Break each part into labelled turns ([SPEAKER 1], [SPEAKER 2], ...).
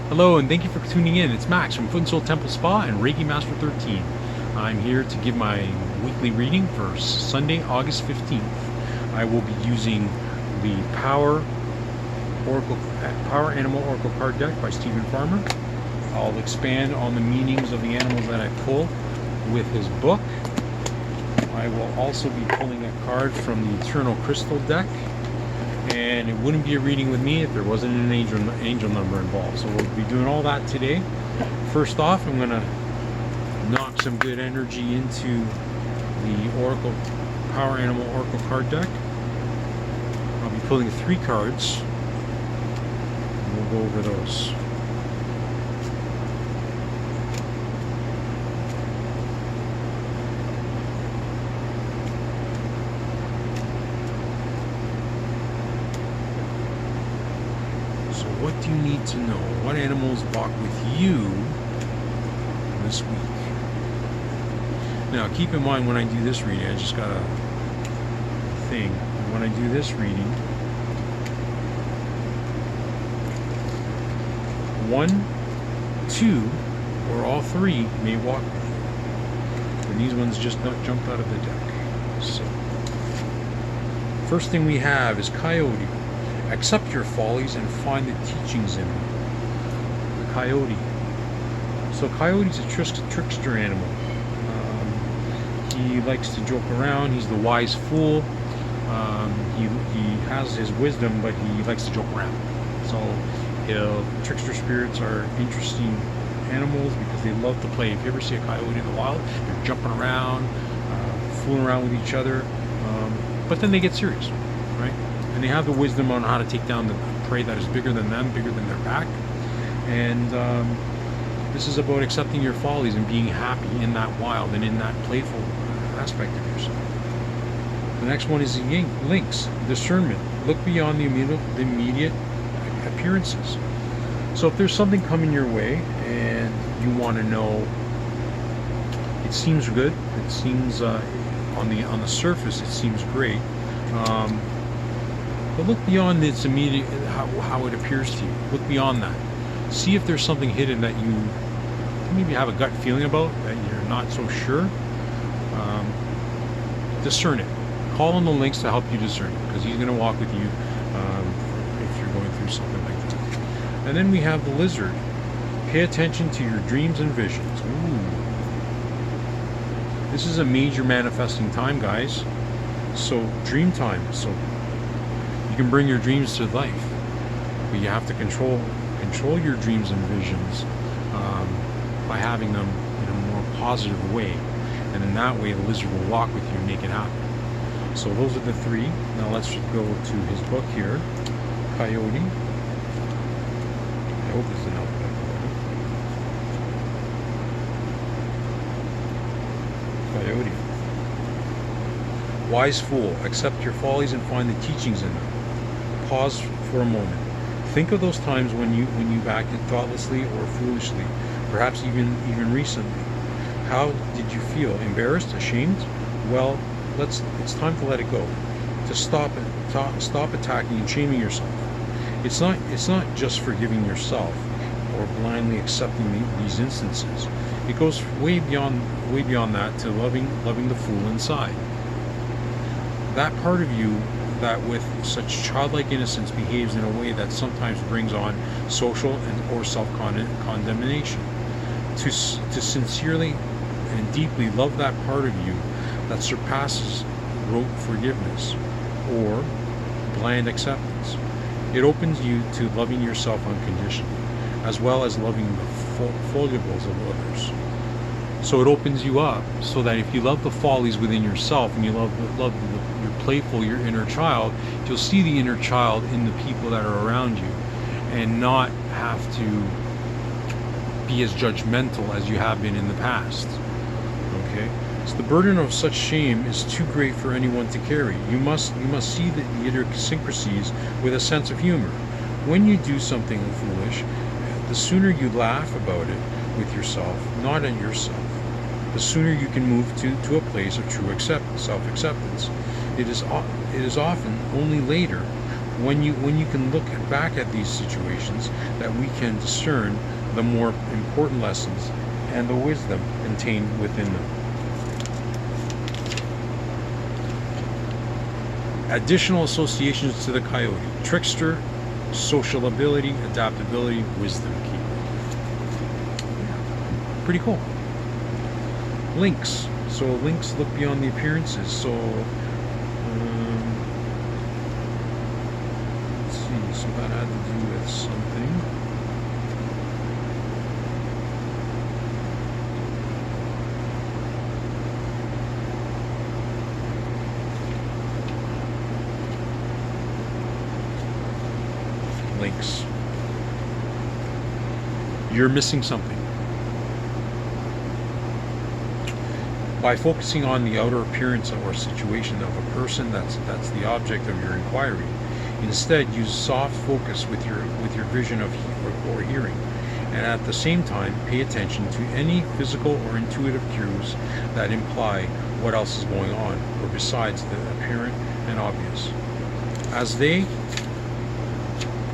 [SPEAKER 1] Hello and thank you for tuning in. It's Max from Foot and Soul Temple Spa and Reiki Master 13. I'm here to give my weekly reading for Sunday, August 15th. I will be using the Power Animal Oracle card deck by Stephen Farmer. I'll expand on the meanings of the animals that I pull with his book. I will also be pulling a card from the Eternal Crystal deck. And it wouldn't be a reading with me if there wasn't an angel number involved. So we'll be doing all that today. First off, I'm going to knock some good energy into the Oracle Power Animal Oracle card deck. I'll be pulling 3 cards, and we'll go over those. What do you need to know? What animals walk with you this week? Now, keep in mind when I do this reading, I just got a thing. When I do this reading, 1, 2, or all 3 may walk with you. And these ones just not jumped out of the deck. So, first thing we have is Coyote. Accept your follies and find the teachings in them. The Coyote. So Coyote's a trickster animal. He likes to joke around. He's the wise fool. He has his wisdom, but he likes to joke around. So trickster spirits are interesting animals because they love to play. If you ever see a coyote in the wild, they're jumping around, fooling around with each other, but then they get serious, right? And they have the wisdom on how to take down the prey that is bigger than them, bigger than their pack. And this is about accepting your follies and being happy in that wild and in that playful aspect of yourself. The next one is the Lynx, discernment. Look beyond the immediate appearances. So if there's something coming your way and you want to know, it seems good, it seems on the surface it seems great. But look beyond its immediate, how it appears to you. Look beyond that. See if there's something hidden that you maybe have a gut feeling about, that you're not so sure. Discern it. Call on the Lynx to help you discern it, because he's going to walk with you if you're going through something like that. And then we have the Lizard. Pay attention to your dreams and visions. Ooh. This is a major manifesting time, guys. So dream time. So you can bring your dreams to life, but you have to control your dreams and visions by having them in a more positive way, and in that way the Lizard will walk with you and make it happen. So those are the 3. Now let's go to his book here, Coyote. I hope it's an alphabetical order. Coyote. Wise fool, accept your follies and find the teachings in them. Pause for a moment. Think of those times when you've acted thoughtlessly or foolishly, perhaps even recently. How did you feel? Embarrassed? Ashamed? Well, it's time to let it go. To stop attacking and shaming yourself. It's not just forgiving yourself or blindly accepting these instances. It goes way beyond that to loving the fool inside. That part of you that with such childlike innocence behaves in a way that sometimes brings on social or self-condemnation. To sincerely and deeply love that part of you that surpasses rote forgiveness or bland acceptance. It opens you to loving yourself unconditionally, as well as loving the foibles of others. So it opens you up so that if you love the follies within yourself and you love your playful, your inner child, you'll see the inner child in the people that are around you and not have to be as judgmental as you have been in the past. Okay? So the burden of such shame is too great for anyone to carry. You must see the idiosyncrasies with a sense of humor. When you do something foolish, the sooner you laugh about it with yourself, not at yourself, the sooner you can move to a place of true self-acceptance. It is often only later when you can look back at these situations, that we can discern the more important lessons and the wisdom contained within them. Additional associations to the coyote: trickster, social ability, adaptability, wisdom keeper. Pretty cool. Lynx. So lynx look beyond the appearances. So let's see. So that had to do with something. Lynx. You're missing something. By focusing on the outer appearance or situation of a person that's the object of your inquiry, instead use soft focus with your vision of or hearing, and at the same time pay attention to any physical or intuitive cues that imply what else is going on or besides the apparent and obvious. As they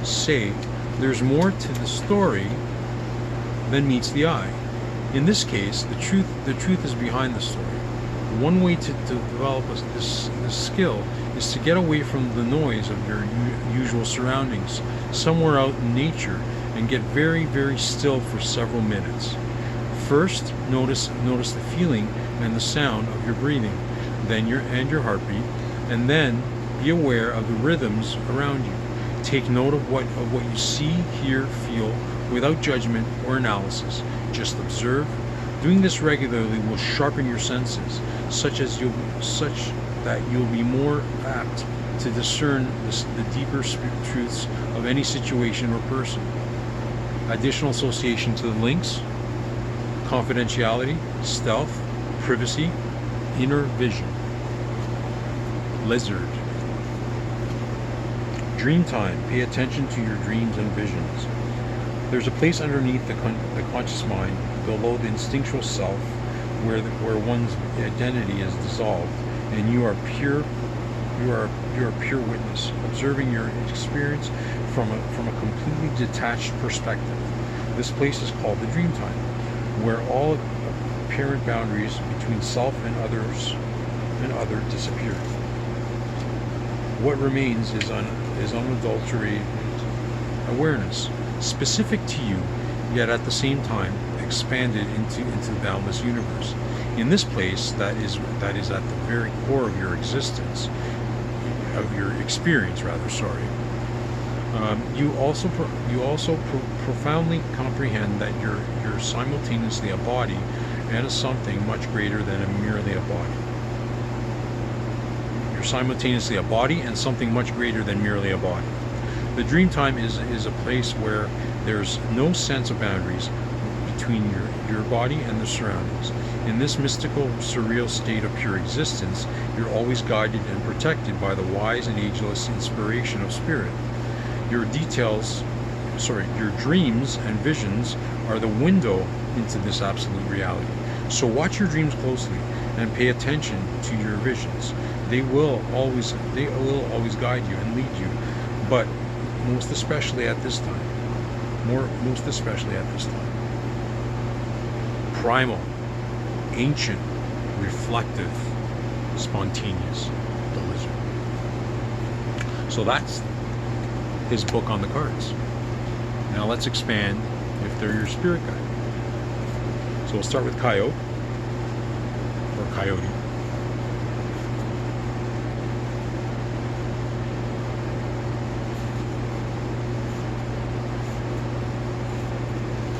[SPEAKER 1] say, there's more to the story than meets the eye. In this case, the truth is behind the story. One way to develop this skill is to get away from the noise of your usual surroundings, somewhere out in nature, and get very, very still for several minutes. First, notice the feeling and the sound of your breathing, then your heartbeat, and then be aware of the rhythms around you. Take note of what you see, hear, feel, without judgment or analysis. Just observe. Doing this regularly will sharpen your senses, such that you'll be more apt to discern the deeper truths of any situation or person. Additional association to the lynx: confidentiality, stealth, privacy, inner vision. Lizard. Dream time. Pay attention to your dreams and visions. There's a place underneath the conscious mind, below the instinctual self, where one's identity is dissolved, and you are pure witness, observing your experience from a completely detached perspective. This place is called the dream time, where all apparent boundaries between self and other disappear. What remains is unadulterated awareness, specific to you, yet at the same time expanded into the boundless universe. In this place that is at the very core of your existence, of your experience rather, you also profoundly comprehend that you're simultaneously a body and a something much greater than merely a body. You're simultaneously a body and something much greater than merely a body. The dream time is a place where there's no sense of boundaries between your body and the surroundings. In this mystical, surreal state of pure existence, you're always guided and protected by the wise and ageless inspiration of spirit. Your dreams and visions are the window into this absolute reality. So watch your dreams closely and pay attention to your visions. They will always guide you and lead you, but most especially at this time. Primal, ancient, reflective, spontaneous, the lizard. So that's his book on the cards. Now let's expand if they're your spirit guide. So we'll start with Coyote, or Coyote.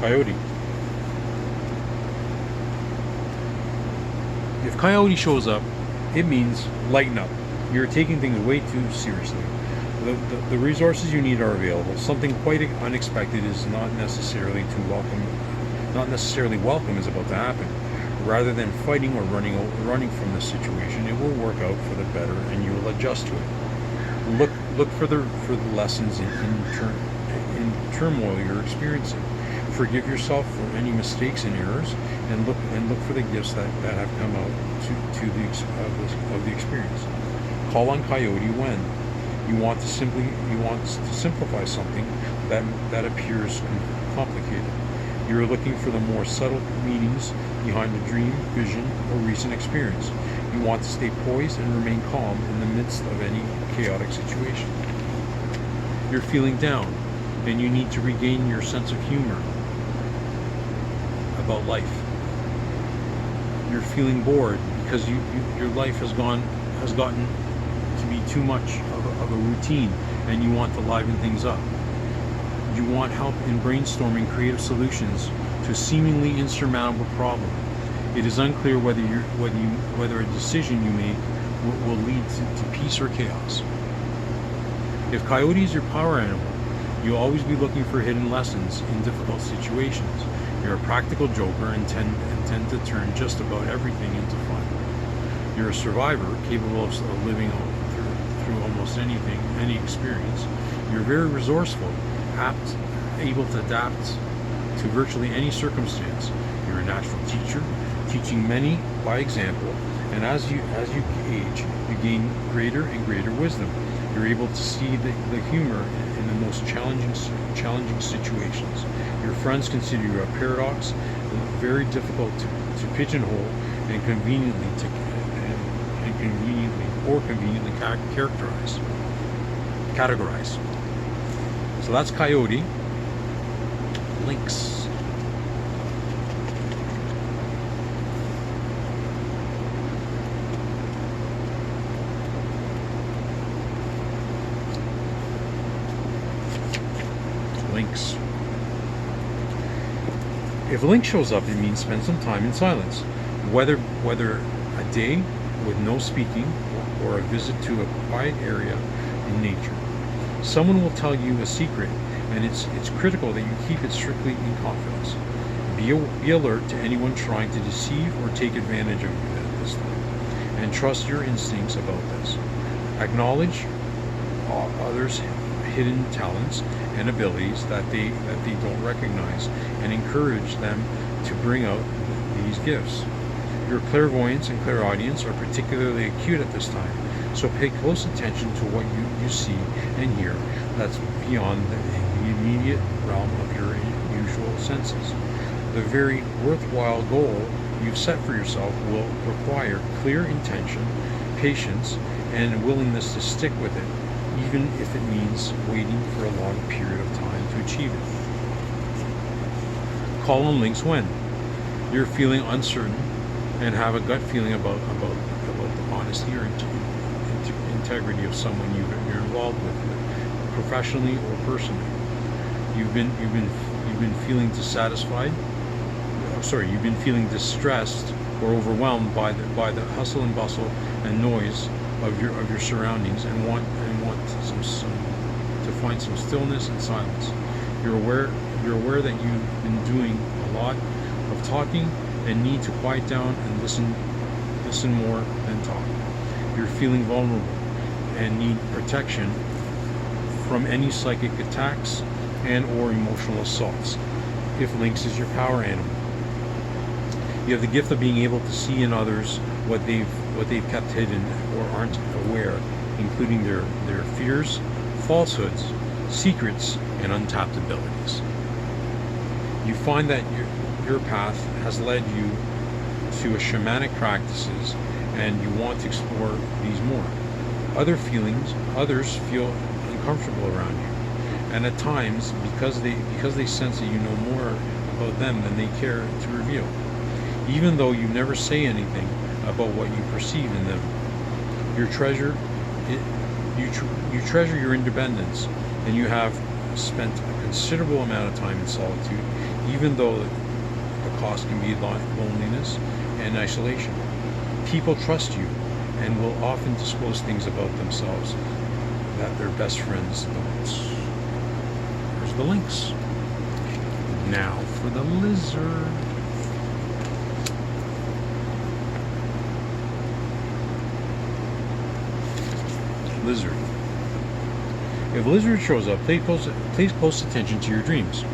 [SPEAKER 1] Coyote. If Coyote shows up, it means lighten up. You're taking things way too seriously. The resources you need are available. Something quite unexpected is not necessarily welcome is about to happen. Rather than fighting or running from the situation, it will work out for the better, and you will adjust to it. Look for the lessons in turmoil you're experiencing. Forgive yourself for any mistakes and errors, and look for the gifts that have come out of the experience. Call on Coyote when You want to simplify something that appears complicated. You're looking for the more subtle meanings behind a dream, vision, or recent experience. You want to stay poised and remain calm in the midst of any chaotic situation. You're feeling down, and you need to regain your sense of humor about life. You're feeling bored because your life has gotten to be too much of a routine, and you want to liven things up. You want help in brainstorming creative solutions to a seemingly insurmountable problem. It is unclear whether a decision you make will lead to peace or chaos. If Coyote is your power animal, you'll always be looking for hidden lessons in difficult situations. You're a practical joker and tend to turn just about everything into fun. You're a survivor capable of living through almost anything, any experience. You're very resourceful, able to adapt to virtually any circumstance. You're a natural teacher, teaching many by example, and as you age, you gain greater and greater wisdom. You're able to see the humor in the most challenging situations. Your friends consider you a paradox, very difficult to pigeonhole and conveniently categorize. So that's Coyote. Lynx. Lynx. If a lynx shows up, it means spend some time in silence, whether a day with no speaking or a visit to a quiet area in nature. Someone will tell you a secret, and it's critical that you keep it strictly in confidence. Be alert to anyone trying to deceive or take advantage of you at this time, and trust your instincts about this. Acknowledge others' hidden talents and abilities that they don't recognize, and encourage them to bring out these gifts. Your clairvoyance and clairaudience are particularly acute at this time, so pay close attention to what you see and hear that's beyond the immediate realm of your usual senses. The very worthwhile goal you've set for yourself will require clear intention, patience, and willingness to stick with it, even if it means waiting for a long period of time to achieve it. Call on Lynx when you're feeling uncertain and have a gut feeling about the honesty or integrity of someone you're involved with, professionally or personally. You've been feeling dissatisfied. You've been feeling distressed or overwhelmed by the hustle and bustle and noise of your surroundings, and want to find some stillness and silence. You're aware that you've been doing a lot of talking and need to quiet down and listen more than talk. You're feeling vulnerable and need protection from any psychic attacks and or emotional assaults. If Lynx is your power animal, you have the gift of being able to see in others what they've kept hidden or aren't aware, including their fears, falsehoods, secrets, and untapped abilities. You find that your path has led you to a shamanic practices, and you want to explore these more. Others feel uncomfortable around you, and at times because they sense that you know more about them than they care to reveal, even though you never say anything about what you perceive in them. You treasure your independence, and you have spent a considerable amount of time in solitude, even though the cost can be loneliness and isolation. People trust you and will often disclose things about themselves that their best friends don't. There's the Lynx. Now for the lizard. Lizard. If a lizard shows up, pay close attention to your dreams,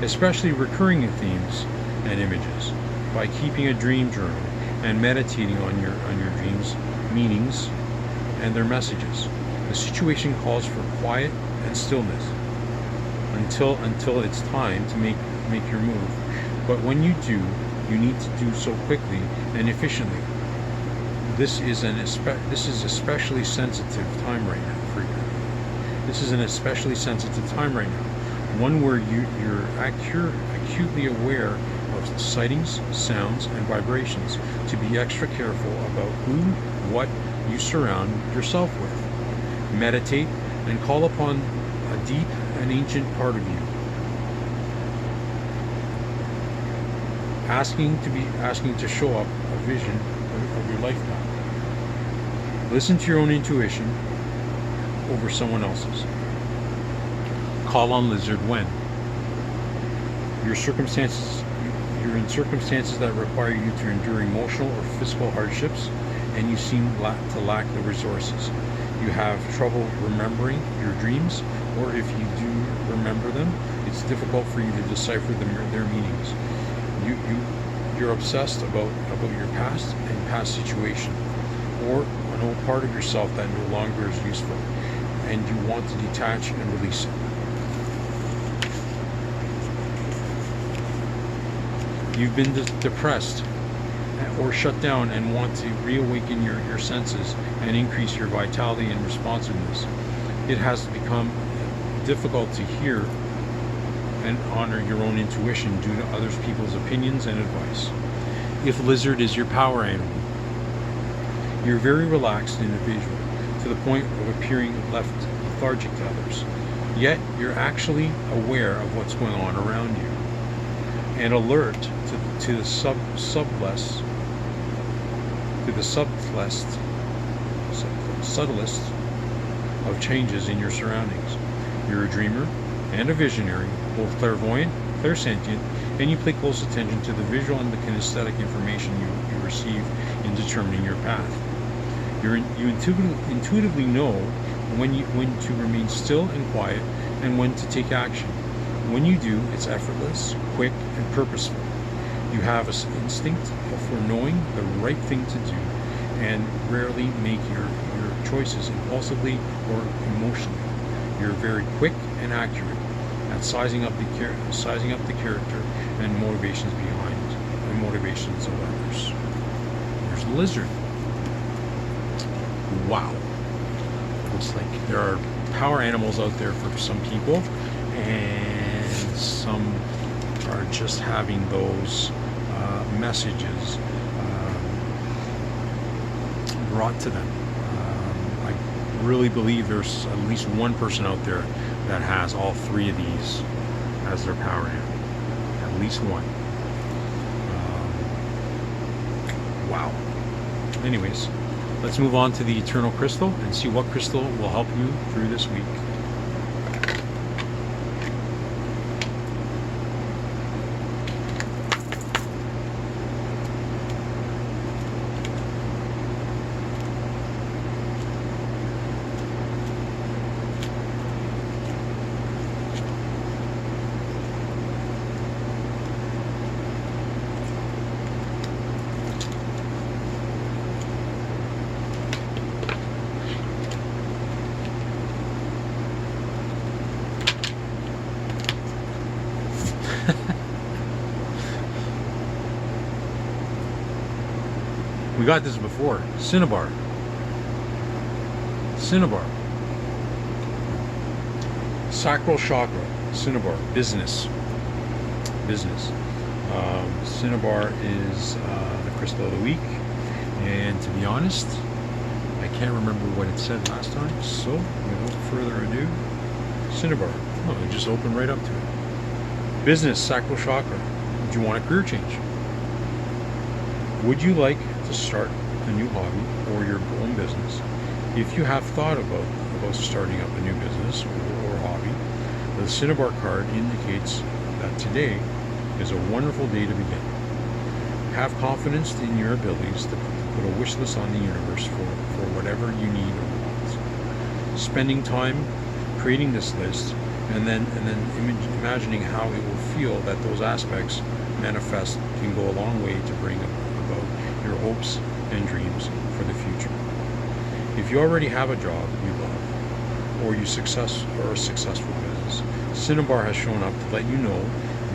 [SPEAKER 1] especially recurring themes and images. By keeping a dream journal and meditating on your dreams, meanings, and their messages, The situation calls for quiet and stillness until it's time to make your move. But when you do, you need to do so quickly and efficiently. This is especially sensitive time right now for you. This is an especially sensitive time right now. One where you're acutely aware of sightings, sounds, and vibrations, to be extra careful about who, what you surround yourself with. Meditate and call upon a deep and ancient part of you, asking to show up a vision of your life path. Listen to your own intuition over someone else's. Call on Lizard when you're in circumstances that require you to endure emotional or physical hardships, and you seem to lack the resources. You have trouble remembering your dreams, or if you do remember them, it's difficult for you to decipher their meanings. You're obsessed about your past and past situation, or an old part of yourself that no longer is useful, and you want to detach and release it. You've been depressed or shut down and want to reawaken your senses and increase your vitality and responsiveness. It has become difficult to hear and honor your own intuition due to other people's opinions and advice. If Lizard is your power animal, you're very relaxed individual to the point of appearing left lethargic to others. Yet you're actually aware of what's going on around you and alert to the subtlest of changes in your surroundings. You're a dreamer and a visionary, both clairvoyant, clairsentient, and you pay close attention to the visual and the kinesthetic information you receive in determining your path. You intuitively know when to remain still and quiet and when to take action. When you do, it's effortless, quick, and purposeful. You have an instinct for knowing the right thing to do and rarely make your choices impulsively or emotionally. You're very quick and accurate at sizing up the character and motivations of others. There's the Lizard. Wow. Looks like there are power animals out there for some people, and some are just having those messages brought to them. I really believe there's at least one person out there that has all three of these as their power animal. At least one. Wow. Anyways, let's move on to the Eternal Crystal and see what crystal will help you through this week. We got this before. Cinnabar. Sacral chakra. Cinnabar. Business. Cinnabar is the crystal of the week. And to be honest, I can't remember what it said last time. So, without further ado, Cinnabar. Oh, it just opened right up to it. Business. Sacral chakra. Do you want a career change? Would you like to start a new hobby or your own business? If you have thought about starting up a new business or hobby, the Cinnabar card indicates that today is a wonderful day to begin. Have confidence in your abilities to put a wish list on the universe for whatever you need or want. Spending time creating this list and then imagining how it will feel that those aspects manifest can go a long way to bring about your hopes and dreams for the future. If you already have a job you love or a successful business. Cinnabar has shown up to let you know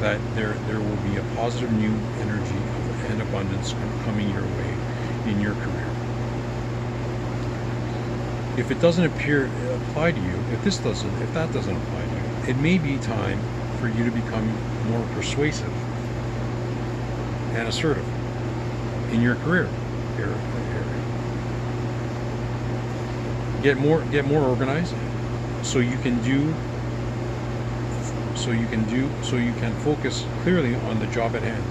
[SPEAKER 1] that there will be a positive new energy and abundance coming your way in your career. If it doesn't apply to you, if that doesn't apply to you, it may be time for you to become more persuasive and assertive in your career area. Get more organized, so you can focus clearly on the job at hand.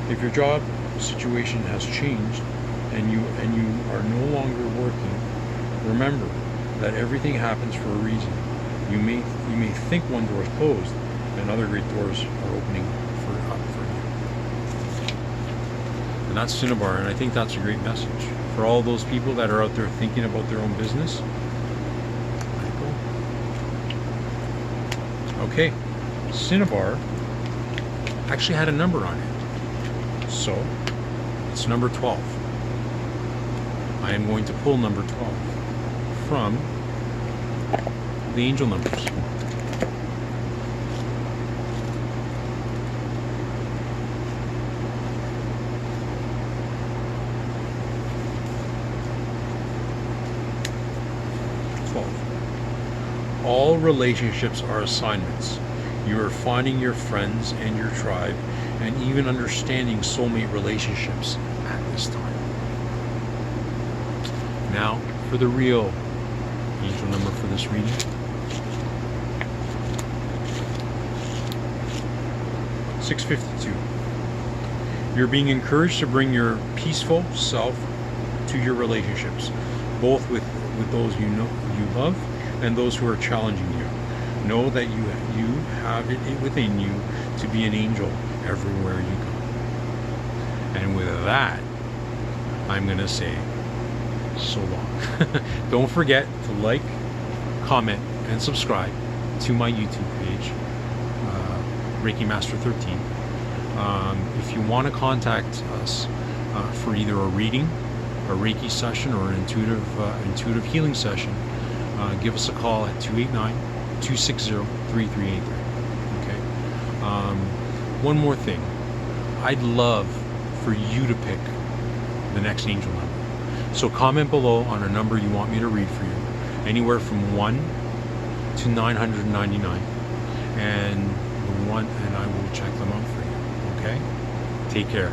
[SPEAKER 1] If your job situation has changed and you are no longer working, remember that everything happens for a reason. You may think one door is closed and other great doors are opening up for you. And that's Cinnabar, and I think that's a great message for all those people that are out there thinking about their own business. Okay, Cinnabar actually had a number on it, so it's number 12. I am going to pull number 12 from the angel numbers. All relationships are assignments. You are finding your friends and your tribe, and even understanding soulmate relationships at this time. Now, for the real angel number for this reading. 652. You're being encouraged to bring your peaceful self to your relationships, both with those you know you love and those who are challenging you. Know that you have it within you to be an angel everywhere you go. And with that, I'm going to say so long. Don't forget to like, comment, and subscribe to my YouTube page, Reiki Master 13. If you want to contact us for either a reading, a Reiki session, or an intuitive healing session, give us a call at 289-260-3383. Okay. One more thing. I'd love for you to pick the next angel number. So comment below on a number you want me to read for you, anywhere from 1 to 999, and I will check them out for you. Okay. Take care.